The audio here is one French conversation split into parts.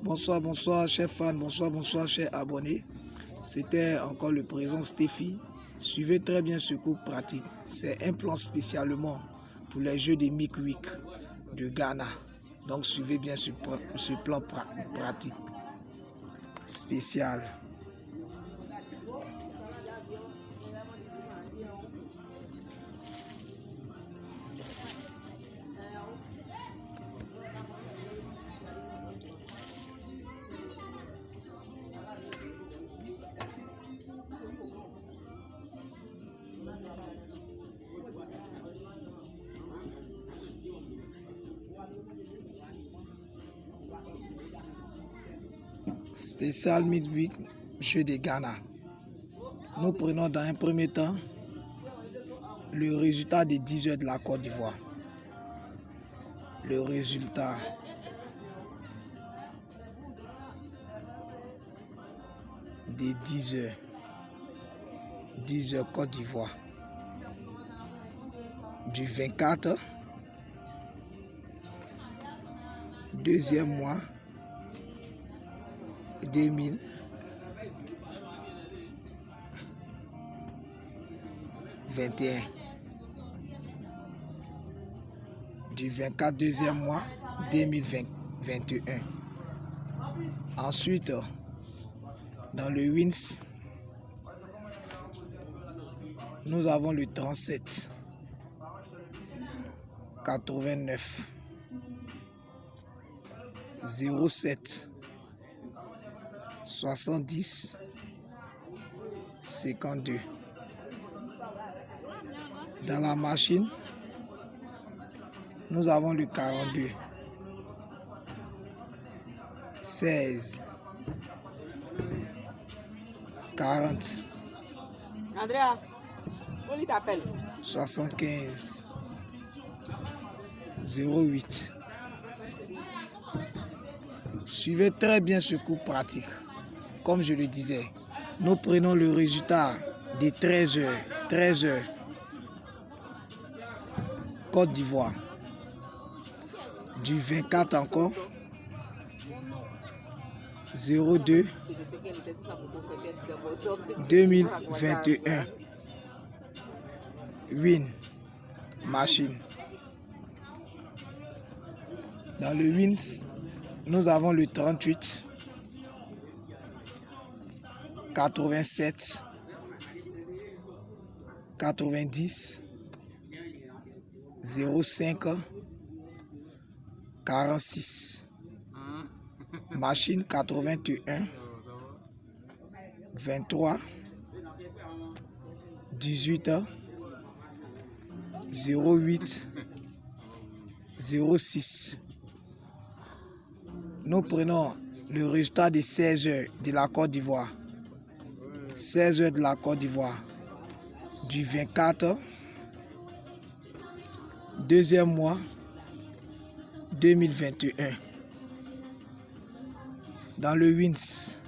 Bonsoir, bonsoir, chers fans, bonsoir, bonsoir, chers abonnés. C'était encore le président Stéphie. Suivez très bien ce cours pratique. C'est un plan spécialement pour les Jeux des Mikwick de Ghana. Donc suivez bien ce plan pratique spécial. Spécial Midweek, Jeux de Ghana. Nous prenons dans un premier temps le résultat des 10 heures de la Côte d'Ivoire. Le résultat des 10 heures Côte d'Ivoire du 24 deuxième mois 2021 du 24 deuxième mois 2021. Ensuite, dans le WINS, nous avons le 37 89 07 70 52. Dans la machine, nous avons le 42 16 40 Andrea, on t'appelle 75 08. Suivez très bien ce cours pratique. Comme je le disais, nous prenons le résultat des 13 heures Côte d'Ivoire, du 24 encore 02 2021. Win machine. Dans le WINS, nous avons le 38 87 90 05 46. Machine 81 23 18 08 06. Nous prenons le résultat des 16 heures de la Côte d'Ivoire. 16 heures de la Côte d'Ivoire du 24 deuxième mois 2021. Dans le WINS,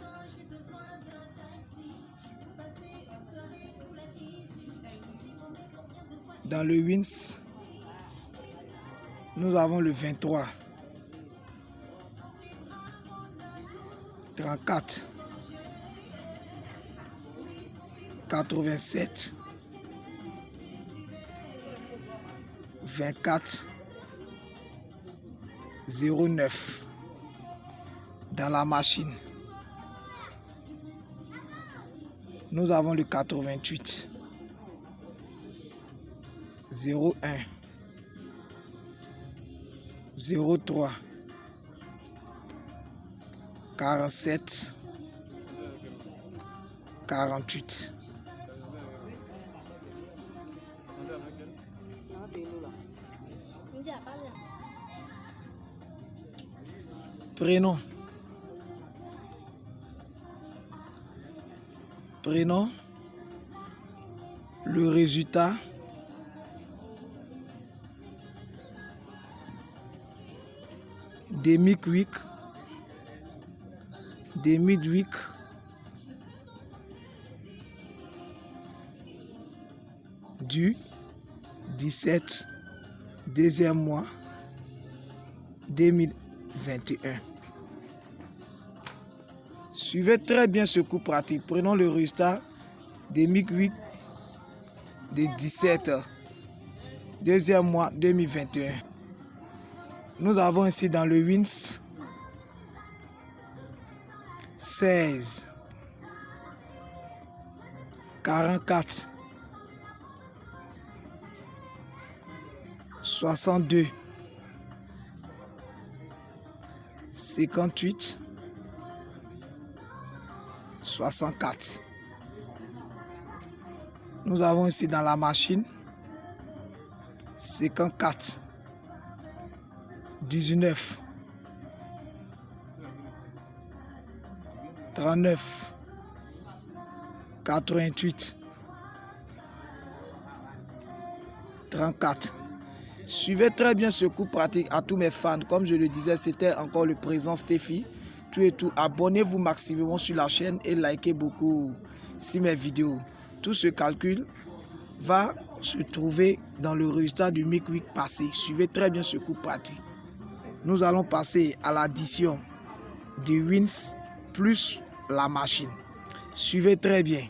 nous avons le 23 34 87 24 09. Dans la machine, nous avons le 88 01 03 47 48. Prenons le résultat des Mikwick, des Midweek du 17 deuxième mois 2021. Suivez très bien ce cours pratique. Prenons le résultat des MIC 8 de 17, deuxième mois 2021. Nous avons ici dans le WINS 16, 44, 62, 58, 64. Nous avons ici dans la machine 54, 19, 39, 88, 34. Suivez très bien ce cours pratique à tous mes fans. Comme je le disais, c'était encore le présent Steffi. Tout et tout. Abonnez-vous maximum sur la chaîne et likez beaucoup si mes vidéos. Tout ce calcul va se trouver dans le résultat du MIC 8 passé. Suivez très bien ce cours pratique. Nous allons passer à l'addition du WINS plus la machine. Suivez très bien.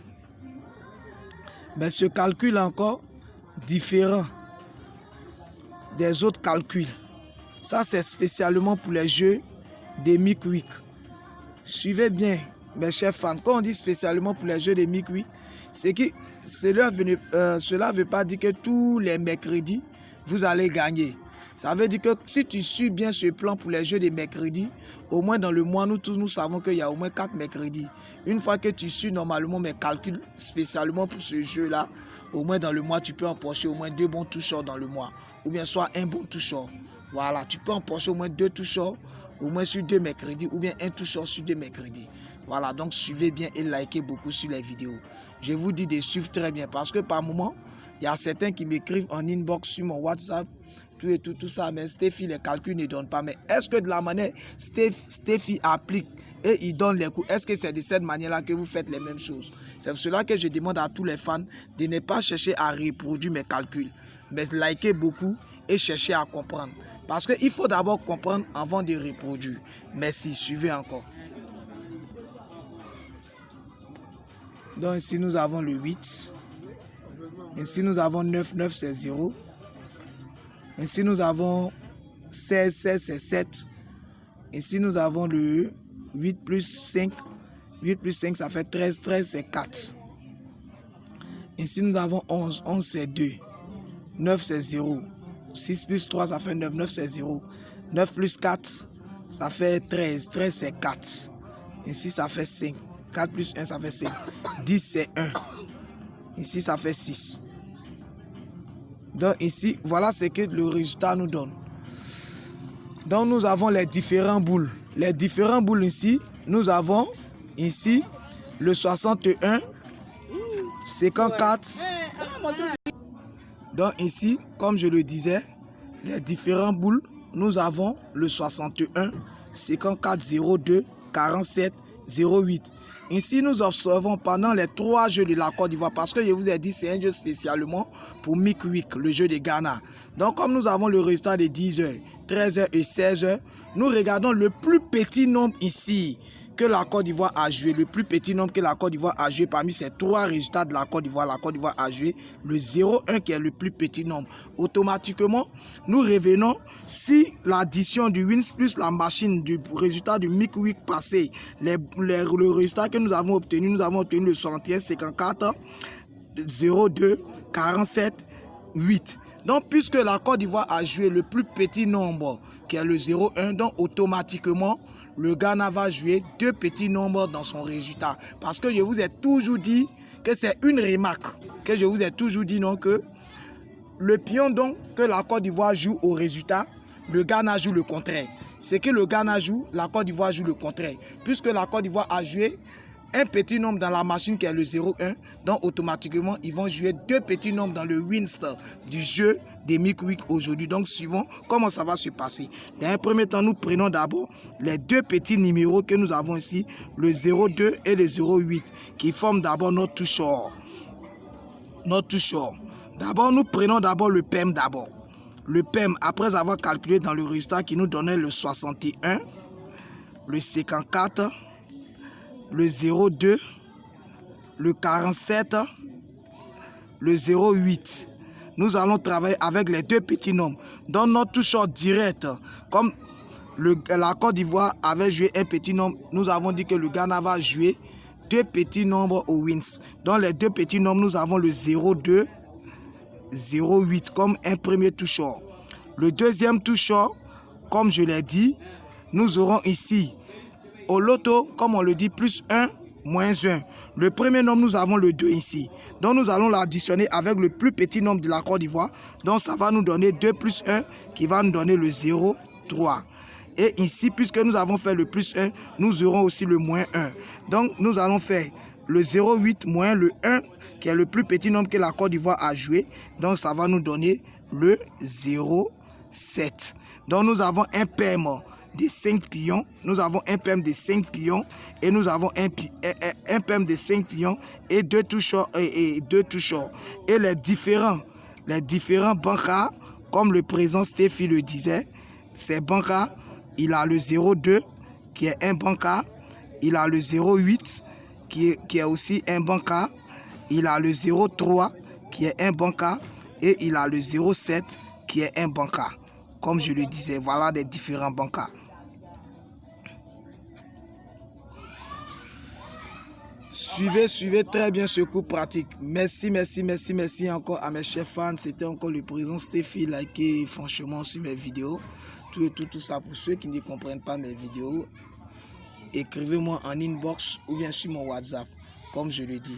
Mais ce calcul est encore différent des autres calculs. Ça, c'est spécialement pour les jeux des MIC 8. Suivez bien, mes chers fans. Quand on dit spécialement pour les jeux des MIC 8, c'est que cela ne veut pas dire que tous les mercredis, vous allez gagner. Ça veut dire que si tu suis bien ce plan pour les jeux des mercredis, au moins dans le mois, nous tous nous savons qu'il y a au moins 4 mercredis. Une fois que tu suis normalement mes calculs spécialement pour ce jeu-là, au moins dans le mois, tu peux empocher au moins 2 bons toucheurs dans le mois. Ou bien soit un bon toucheur. Voilà, tu peux empocher au moins 2 toucheurs, au moins sur 2 mercredis, ou bien un toucheur sur 2 mercredis. Voilà, donc suivez bien et likez beaucoup sur les vidéos. Je vous dis de suivre très bien parce que par moment, il y a certains qui m'écrivent en inbox sur mon WhatsApp, tout ça, mais Steffi, les calculs ne donnent pas. Mais est-ce que de la manière Steffi applique et il donne les coups, est-ce que c'est de cette manière-là que vous faites les mêmes choses? C'est pour cela que je demande à tous les fans de ne pas chercher à reproduire mes calculs, mais likez beaucoup et chercher à comprendre. Parce qu'il faut d'abord comprendre avant de reproduire. Merci, suivez encore. Donc ici nous avons le 8. Ici nous avons 9, 9 c'est 0. Ici nous avons 16, 16 c'est 7. Ici nous avons le 8 plus 5. 8 plus 5 ça fait 13, 13 c'est 4. Ici nous avons 11, 11 c'est 2. 9 c'est 0. 6 plus 3 ça fait 9, 9 c'est 0. 9 plus 4 ça fait 13, 13 c'est 4. Ici ça fait 5. 4 plus 1 ça fait 5. 10 c'est 1. Ici ça fait 6. Donc ici, voilà ce que le résultat nous donne. Donc nous avons les différents boules. Les différents boules ici, nous avons ici le 61, 54. Donc ici, comme je le disais, les différents boules, nous avons le 61, 54, 02, 47, 08. Ici, nous observons pendant les 3 jeux de la Côte d'Ivoire, parce que je vous ai dit, c'est un jeu spécialement pour MIC 8, le jeu de Ghana. Donc, comme nous avons le résultat de 10h, 13h et 16h, nous regardons le plus petit nombre ici que la Côte d'Ivoire a joué. Le plus petit nombre que la Côte d'Ivoire a joué parmi ces 3 résultats de la Côte d'Ivoire. La Côte d'Ivoire a joué le 0-1 qui est le plus petit nombre. Automatiquement, nous revenons si l'addition du WINS plus la machine du résultat du MIC 8 passé, le résultat que nous avons obtenu le 61, 54, 02, 47, 8. Donc, puisque la Côte d'Ivoire a joué le plus petit nombre, qui est le 0,1, donc automatiquement, le Ghana va jouer 2 petits nombres dans son résultat. Parce que je vous ai toujours dit que c'est une remarque, que je vous ai toujours dit non, que le pion donc que la Côte d'Ivoire joue au résultat, le Ghana joue le contraire. C'est que le Ghana joue, la Côte d'Ivoire joue le contraire. Puisque la Côte d'Ivoire a joué un petit nombre dans la machine qui est le 0,1, donc automatiquement, ils vont jouer 2 petits nombres dans le WINS du jeu des MIC 8 aujourd'hui. Donc, suivons comment ça va se passer. Dans un premier temps, nous prenons d'abord les 2 petits numéros que nous avons ici, le 0,2 et le 0,8, qui forment d'abord notre toucheur. Notre toucheur. D'abord, nous prenons d'abord le PEM d'abord. Le PEM, après avoir calculé dans le résultat qui nous donnait le 61, le 54, le 02, le 47, le 08. Nous allons travailler avec les deux petits nombres. Dans notre toucheur direct, comme la Côte d'Ivoire avait joué un petit nombre, nous avons dit que le Ghana va jouer deux petits nombres au wins. Dans les deux petits nombres, nous avons le 02, 08 comme un premier toucheur. Le deuxième toucheur, comme je l'ai dit, nous aurons ici au loto, comme on le dit, plus 1, moins 1. Le premier nombre, nous avons le 2 ici. Donc nous allons l'additionner avec le plus petit nombre de la Côte d'Ivoire. Donc ça va nous donner 2 plus 1 qui va nous donner le 0, 3. Et ici, puisque nous avons fait le plus 1, nous aurons aussi le moins 1. Donc nous allons faire le 0,8 moins le 1 qui est le plus petit nombre que la Côte d'Ivoire a joué. Donc ça va nous donner le 0,7. Donc nous avons un paiement de 5 pions. Nous avons un paiement de 5 pions. Et nous avons un paiement de 5 pions et deux toucheurs. Et les différents bancards, comme le président Stéphie le disait, ces bancards, il a le 0,2 qui est un bancard. Il a le 0,8 qui est aussi un bancard. Il a le 0,3 qui est un bancard. Et il a le 0,7 qui est un bancard. Comme je le disais, voilà des différents bancards. Suivez très bien ce cours pratique. Merci encore à mes chers fans. C'était encore le président Stéphie. Likez franchement sur mes vidéos. Tout ça. Pour ceux qui ne comprennent pas mes vidéos, écrivez-moi en inbox ou bien sur mon WhatsApp, comme je le dis.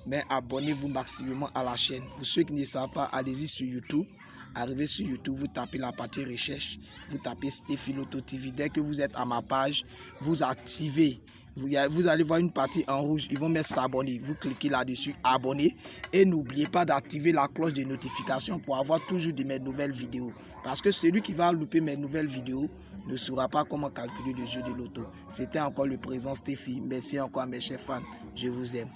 Mais abonnez-vous maximum à la chaîne. Pour ceux qui ne savent pas, allez-y sur YouTube. Arrivez sur YouTube, vous tapez la partie recherche, vous tapez Stéphie Loto TV. Dès que vous êtes à ma page, vous activez. Vous allez voir une partie en rouge, ils vont mettre s'abonner. Vous cliquez là-dessus, abonner. Et n'oubliez pas d'activer la cloche de notification pour avoir toujours de mes nouvelles vidéos. Parce que celui qui va louper mes nouvelles vidéos ne saura pas comment calculer le jeu de loto. C'était encore le président Stéphie. Merci encore à mes chers fans. Je vous aime.